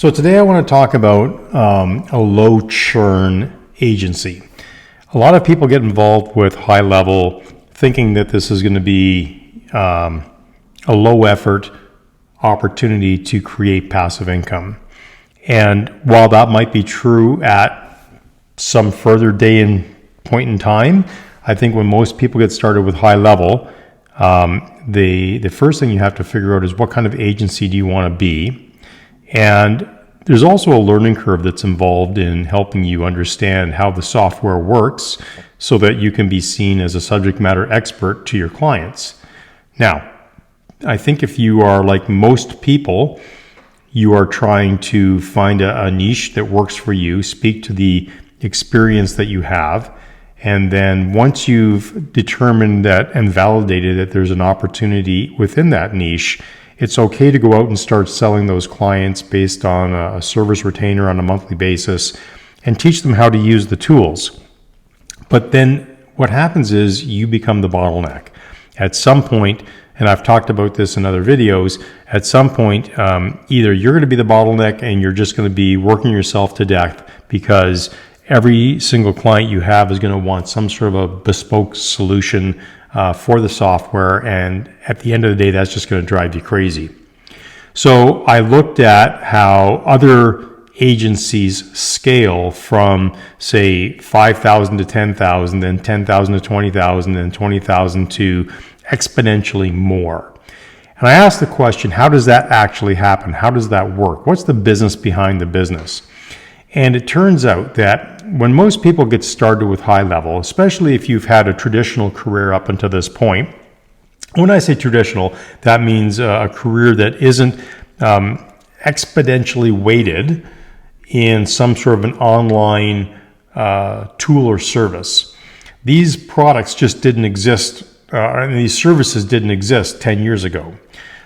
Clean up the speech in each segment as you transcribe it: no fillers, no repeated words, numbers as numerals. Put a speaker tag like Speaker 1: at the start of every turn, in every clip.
Speaker 1: So today I want to talk about a low churn agency. A lot of people get involved with HighLevel thinking that this is going to be a low effort opportunity to create passive income. And while that might be true at some further day and point in time, I think when most people get started with HighLevel, the first thing you have to figure out is what kind of agency do you want to be. And there's also a learning curve that's involved in helping you understand how the software works so that you can be seen as a subject matter expert to your clients. Now, I think if you are like most people, you are trying to find a niche that works for you, speak to the experience that you have, and then once you've determined that and validated that there's an opportunity within that niche, it's okay to go out and start selling those clients based on a service retainer on a monthly basis and teach them how to use the tools. But then what happens is you become the bottleneck. At some point, and I've talked about this in other videos, at some point, either you're going to be the bottleneck and you're just going to be working yourself to death because every single client you have is going to want some sort of a bespoke solution for the software, and at the end of the day, that's just going to drive you crazy. So I looked at how other agencies scale from, say, 5,000 to 10,000, then 10,000 to 20,000, then 20,000 to exponentially more. And I asked the question, how does that actually happen? How does that work? What's the business behind the business? And it turns out that when most people get started with HighLevel, especially if you've had a traditional career up until this point, when I say traditional, that means a career that isn't exponentially weighted in some sort of an online tool or service. These products just didn't exist, and these services didn't exist 10 years ago.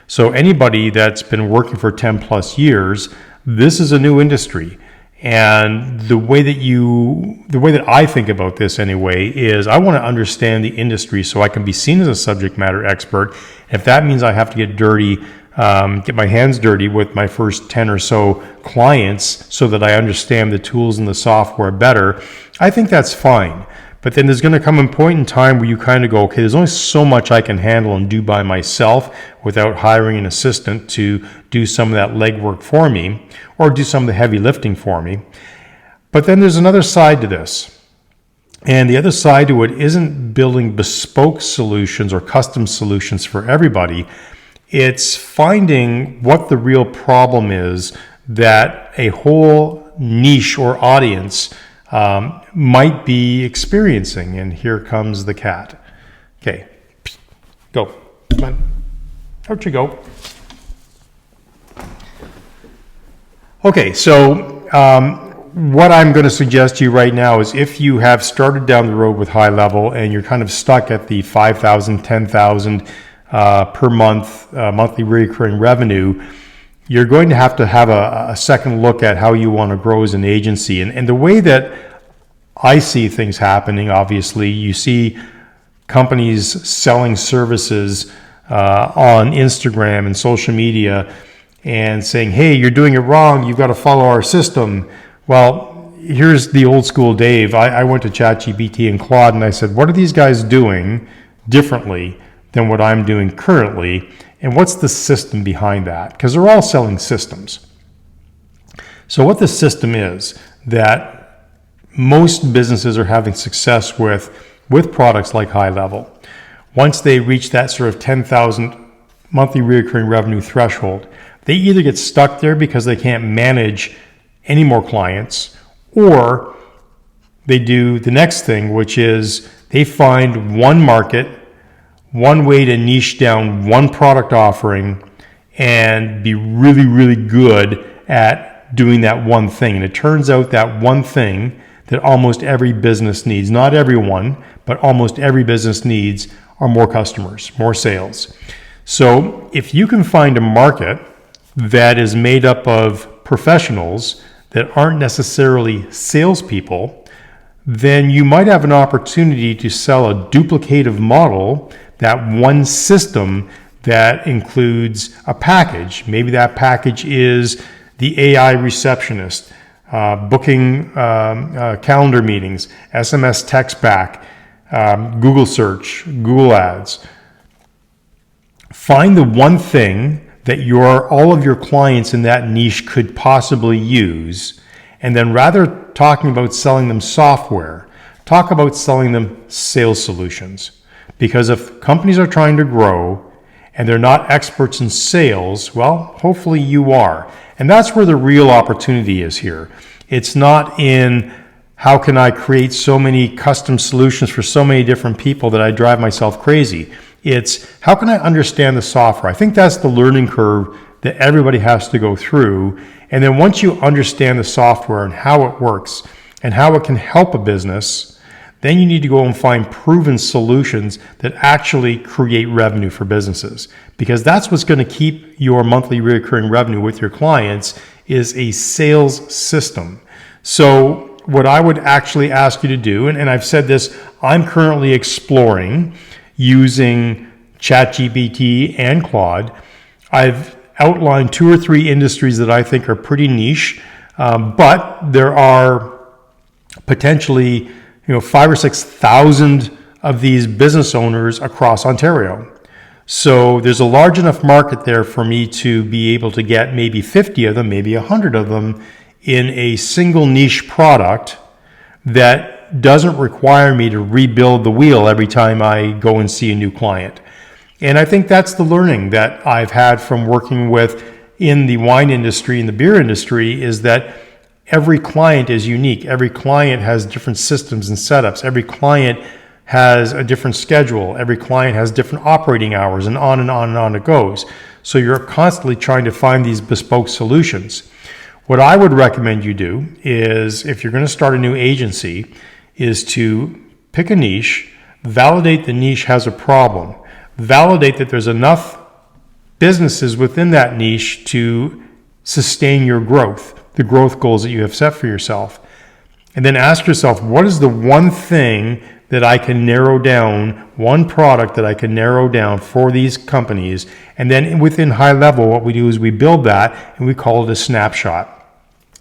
Speaker 1: So anybody that's been working for 10 plus years, this is a new industry. And the way that I think about this anyway is I want to understand the industry so I can be seen as a subject matter expert. If that means I have to get dirty, get my hands dirty with my first 10 or so clients so that I understand the tools and the software better, I think that's fine. But then there's going to come a point in time where you kind of go, okay, there's only so much I can handle and do by myself without hiring an assistant to do some of that legwork for me or do some of the heavy lifting for me. But then there's another side to this. And the other side to it isn't building bespoke solutions or custom solutions for everybody. It's finding what the real problem is that a whole niche or audience might be experiencing. And here comes the cat. Okay, go. Come on. Out you go. Okay, so what I'm going to suggest to you right now is if you have started down the road with HighLevel and you're kind of stuck at the 5,000, 10,000 per month monthly recurring revenue, you're going to have a second look at how you want to grow as an agency. And the way that I see things happening, obviously, you see companies selling services on Instagram and social media and saying, hey, you're doing it wrong, you've got to follow our system. Well, here's the old school Dave. I went to ChatGPT and Claude and I said, what are these guys doing differently than what I'm doing currently? And what's the system behind that? Because they're all selling systems. So what the system is that most businesses are having success with products like HighLevel. Once they reach that sort of 10,000 monthly recurring revenue threshold, they either get stuck there because they can't manage any more clients, or they do the next thing, which is they find one market, one way to niche down one product offering and be really, really good at doing that one thing. And it turns out that one thing that almost every business needs, not everyone, but almost every business needs, are more customers, more sales. So if you can find a market that is made up of professionals that aren't necessarily salespeople, then you might have an opportunity to sell a duplicative model, that one system that includes a package. Maybe that package is the AI receptionist, booking calendar meetings, SMS text back, Google search, Google ads. Find the one thing that all of your clients in that niche could possibly use, and then rather talking about selling them software, talk about selling them sales solutions. Because if companies are trying to grow and they're not experts in sales, well, hopefully you are. And that's where the real opportunity is here. It's not in how can I create so many custom solutions for so many different people that I drive myself crazy. It's how can I understand the software? I think that's the learning curve that everybody has to go through. And then once you understand the software and how it works and how it can help a business, then you need to go and find proven solutions that actually create revenue for businesses. Because that's what's going to keep your monthly recurring revenue with your clients is a sales system. So what I would actually ask you to do, and I've said this, I'm currently exploring using ChatGPT and Claude. I've outlined 2 or 3 industries that I think are pretty niche, but there are potentially 5,000 or 6,000 of these business owners across Ontario. So there's a large enough market there for me to be able to get maybe 50 of them, maybe 100 of them in a single niche product that doesn't require me to rebuild the wheel every time I go and see a new client. And I think that's the learning that I've had from working with in the wine industry and the beer industry is that every client is unique. Every client has different systems and setups. Every client has a different schedule. Every client has different operating hours, and on and on and on it goes. So you're constantly trying to find these bespoke solutions. What I would recommend you do is, if you're going to start a new agency, is to pick a niche, validate the niche has a problem, validate that there's enough businesses within that niche to sustain your growth, the growth goals that you have set for yourself. And then ask yourself, what is the one thing that I can narrow down, one product that I can narrow down for these companies? And then within HighLevel, what we do is we build that and we call it a snapshot.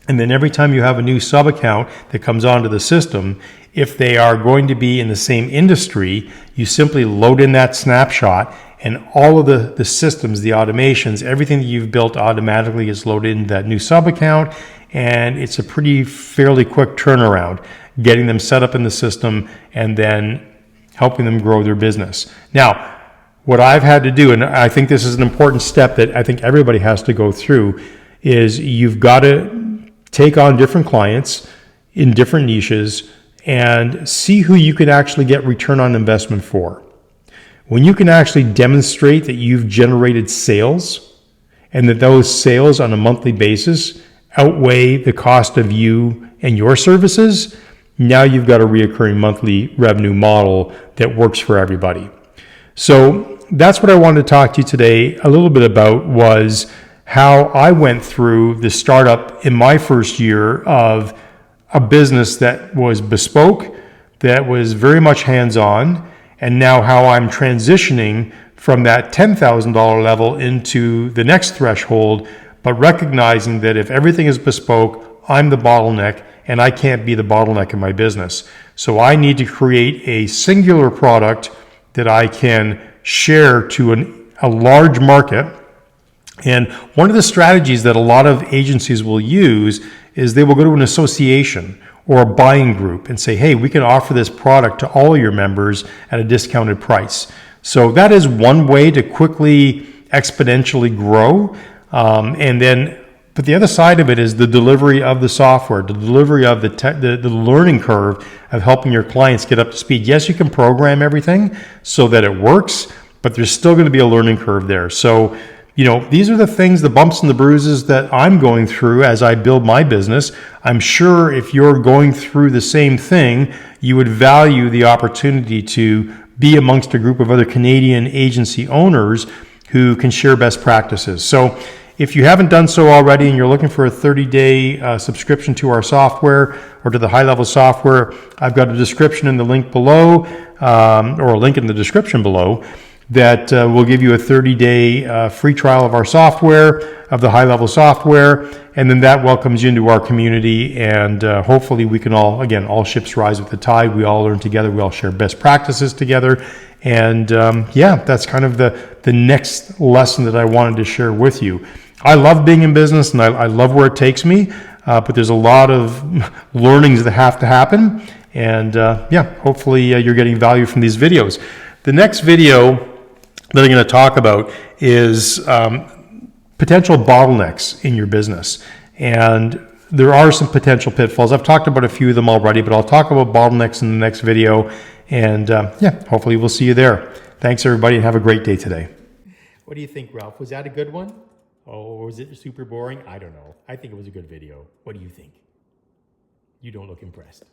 Speaker 1: And then every time you have a new sub account that comes onto the system, if they are going to be in the same industry, you simply load in that snapshot, and all of the systems, the automations, everything that you've built automatically is loaded into that new sub account. And it's a fairly quick turnaround, getting them set up in the system and then helping them grow their business. Now, what I've had to do, and I think this is an important step that I think everybody has to go through, is you've got to take on different clients in different niches and see who you can actually get return on investment for. When you can actually demonstrate that you've generated sales and that those sales on a monthly basis outweigh the cost of you and your services, now you've got a reoccurring monthly revenue model that works for everybody. So that's what I wanted to talk to you today a little bit about, was how I went through the startup in my first year of a business that was bespoke, that was very much hands-on, and now how I'm transitioning from that $10,000 level into the next threshold, but recognizing that if everything is bespoke, I'm the bottleneck, and I can't be the bottleneck in my business. So I need to create a singular product that I can share to a large market. And one of the strategies that a lot of agencies will use is they will go to an association or a buying group and say, hey, we can offer this product to all of your members at a discounted price. So that is one way to quickly exponentially grow. But the other side of it is the delivery of the software, the delivery of the learning curve of helping your clients get up to speed. Yes, you can program everything so that it works, but there's still going to be a learning curve there. So, these are the things, the bumps and the bruises that I'm going through as I build my business. I'm sure if you're going through the same thing, you would value the opportunity to be amongst a group of other Canadian agency owners who can share best practices. So if you haven't done so already and you're looking for a 30-day subscription to our software or to the HighLevel software, I've got a description in the link below, or a link in the description below. that will give you a 30-day free trial of our software, of the HighLevel software, and then that welcomes you into our community, and hopefully we can all ships rise with the tide. We all learn together, we all share best practices together, and yeah, that's kind of the next lesson that I wanted to share with you. I love being in business, and I love where it takes me, but there's a lot of learnings that have to happen, and yeah, hopefully you're getting value from these videos. The next video that I'm going to talk about is potential bottlenecks in your business. And there are some potential pitfalls. I've talked about a few of them already, but I'll talk about bottlenecks in the next video. And yeah, hopefully we'll see you there. Thanks, everybody, and have a great day today. What do you think, Ralph? Was that a good one? Oh, was it super boring? I don't know. I think it was a good video. What do you think? You don't look impressed.